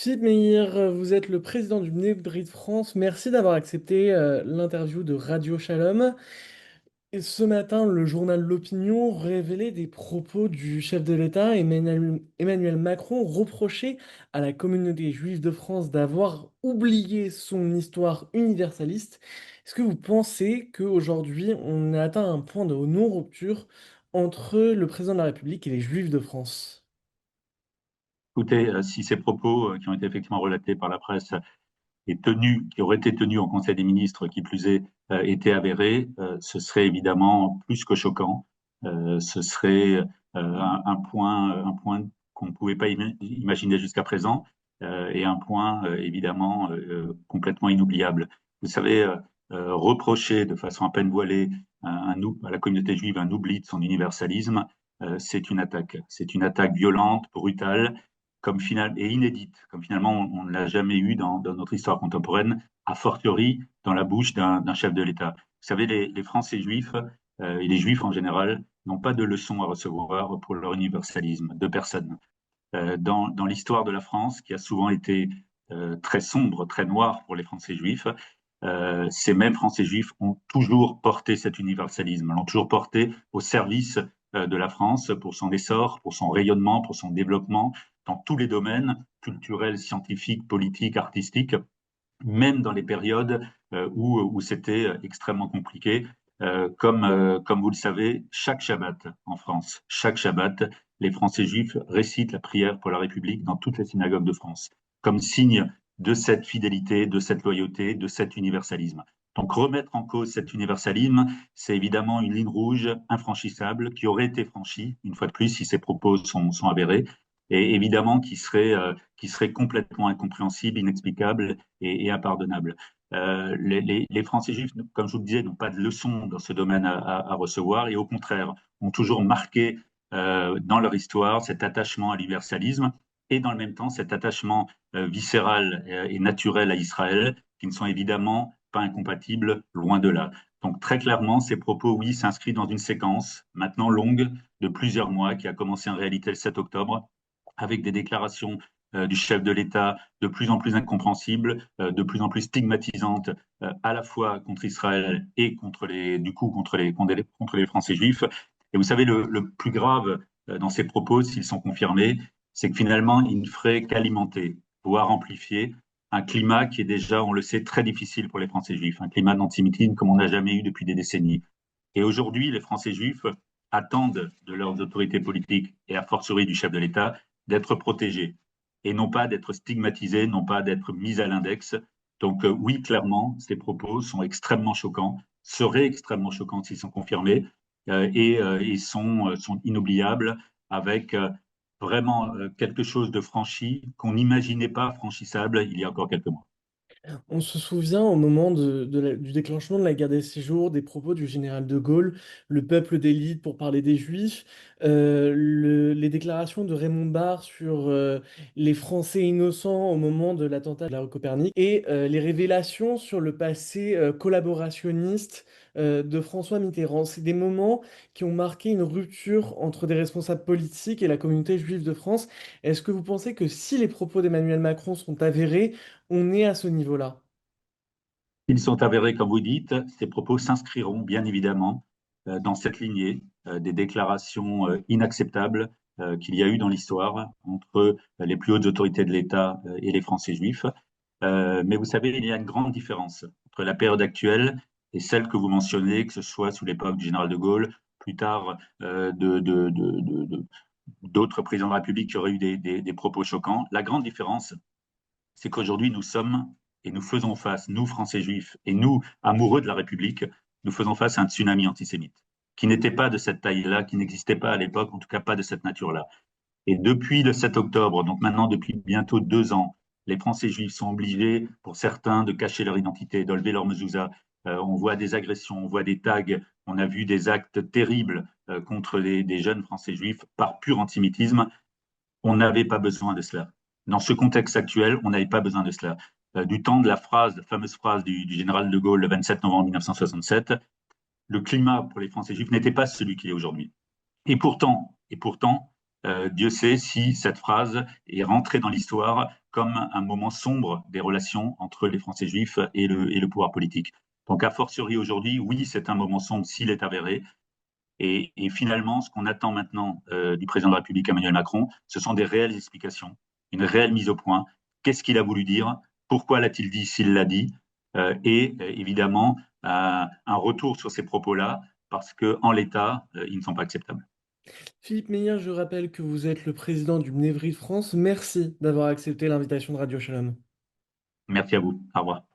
Philippe Meir, vous êtes le président du Bnei de France. Merci d'avoir accepté l'interview de Radio Shalom. Et ce matin, le journal L'Opinion révélait des propos du chef de l'État, Emmanuel Macron, reprochait à la communauté juive de France d'avoir oublié son histoire universaliste. Est-ce que vous pensez qu'aujourd'hui, on a atteint un point de non-rupture entre le président de la République et les Juifs de France? Écoutez, si ces propos qui ont été effectivement relatés par la presse et tenus, qui auraient été tenus au Conseil des ministres, qui plus est, étaient avérés, ce serait évidemment plus que choquant. Ce serait un point qu'on ne pouvait pas imaginer jusqu'à présent et un point évidemment complètement inoubliable. Vous savez, reprocher de façon à peine voilée à la communauté juive un oubli de son universalisme, c'est une attaque. C'est une attaque violente, brutale, et inédite, comme finalement on ne l'a jamais eu dans notre histoire contemporaine, a fortiori dans la bouche d'un chef de l'État. Vous savez, les Français juifs et les Juifs en général n'ont pas de leçons à recevoir pour leur universalisme, de personne. Dans l'histoire de la France, qui a souvent été très sombre, très noire pour les Français juifs, ces mêmes Français juifs ont toujours porté cet universalisme, l'ont toujours porté au service de la France pour son essor, pour son rayonnement, pour son développement dans tous les domaines culturels, scientifiques, politiques, artistiques, même dans les périodes où c'était extrêmement compliqué. Comme vous le savez, chaque Shabbat en France, chaque Shabbat, les Français juifs récitent la prière pour la République dans toutes les synagogues de France, comme signe de cette fidélité, de cette loyauté, de cet universalisme. Donc remettre en cause cet universalisme, c'est évidemment une ligne rouge infranchissable qui aurait été franchie, une fois de plus, si ces propos sont avérés, et évidemment qui serait complètement incompréhensible, inexplicable et impardonnable. Les Français juifs, comme je vous le disais, n'ont pas de leçons dans ce domaine à recevoir et au contraire ont toujours marqué dans leur histoire cet attachement à l'universalisme et dans le même temps cet attachement viscéral et naturel à Israël qui ne sont évidemment pas incompatibles, loin de là. Donc très clairement, ces propos, oui, s'inscrivent dans une séquence maintenant longue de plusieurs mois qui a commencé en réalité le 7 octobre avec des déclarations du chef de l'État de plus en plus incompréhensibles, de plus en plus stigmatisantes, à la fois contre Israël et contre les Français juifs. Et vous savez, le plus grave dans ces propos, s'ils sont confirmés, c'est que finalement, ils ne feraient qu'alimenter, voire amplifier un climat qui est déjà, on le sait, très difficile pour les Français juifs, un climat d'antisémitisme comme on n'a jamais eu depuis des décennies. Et aujourd'hui, les Français juifs attendent de leurs autorités politiques et a fortiori du chef de l'État d'être protégés et non pas d'être stigmatisés, non pas d'être mis à l'index. Donc oui, clairement, ces propos sont extrêmement choquants, seraient extrêmement choquants s'ils sont confirmés et sont inoubliables avec vraiment quelque chose de franchi qu'on n'imaginait pas franchissable il y a encore quelques mois. On se souvient au moment du déclenchement de la guerre des Six-Jours, des propos du général de Gaulle, le peuple d'élite pour parler des Juifs, les déclarations de Raymond Barre sur les Français innocents au moment de l'attentat de la rue Copernic, et les révélations sur le passé collaborationniste de François Mitterrand. C'est des moments qui ont marqué une rupture entre des responsables politiques et la communauté juive de France. Est-ce que vous pensez que si les propos d'Emmanuel Macron sont avérés, on est à ce niveau-là? S'ils sont avérés, comme vous dites, ces propos s'inscriront bien évidemment dans cette lignée des déclarations inacceptables qu'il y a eu dans l'histoire entre les plus hautes autorités de l'État et les Français juifs. Mais vous savez, il y a une grande différence entre la période actuelle et celle que vous mentionnez, que ce soit sous l'époque du général de Gaulle, plus tard d'autres présidents de la République qui auraient eu des propos choquants. La grande différence, c'est qu'aujourd'hui, nous sommes et nous faisons face, nous, Français juifs, et nous, amoureux de la République, nous faisons face à un tsunami antisémite qui n'était pas de cette taille-là, qui n'existait pas à l'époque, en tout cas pas de cette nature-là. Et depuis le 7 octobre, donc maintenant depuis bientôt 2 ans, les Français juifs sont obligés, pour certains, de cacher leur identité, d'enlever leur mezouza. On voit des agressions, on voit des tags, on a vu des actes terribles contre des jeunes Français juifs par pur antisémitisme. On n'avait pas besoin de cela. Dans ce contexte actuel, on n'avait pas besoin de cela. Du temps de la fameuse phrase du général de Gaulle le 27 novembre 1967, le climat pour les Français juifs n'était pas celui qu'il est aujourd'hui. Et pourtant, Dieu sait si cette phrase est rentrée dans l'histoire comme un moment sombre des relations entre les Français juifs et le pouvoir politique. Donc, a fortiori aujourd'hui, oui, c'est un moment sombre s'il est avéré. Et finalement, ce qu'on attend maintenant du président de la République Emmanuel Macron, ce sont des réelles explications, une réelle mise au point. Qu'est-ce qu'il a voulu dire? Pourquoi l'a-t-il dit s'il l'a dit? Évidemment, un retour sur ces propos-là, parce qu'en l'état, ils ne sont pas acceptables. Philippe Meyer, je rappelle que vous êtes le président du Mnévry de France. Merci d'avoir accepté l'invitation de Radio Shalom. Merci à vous. Au revoir.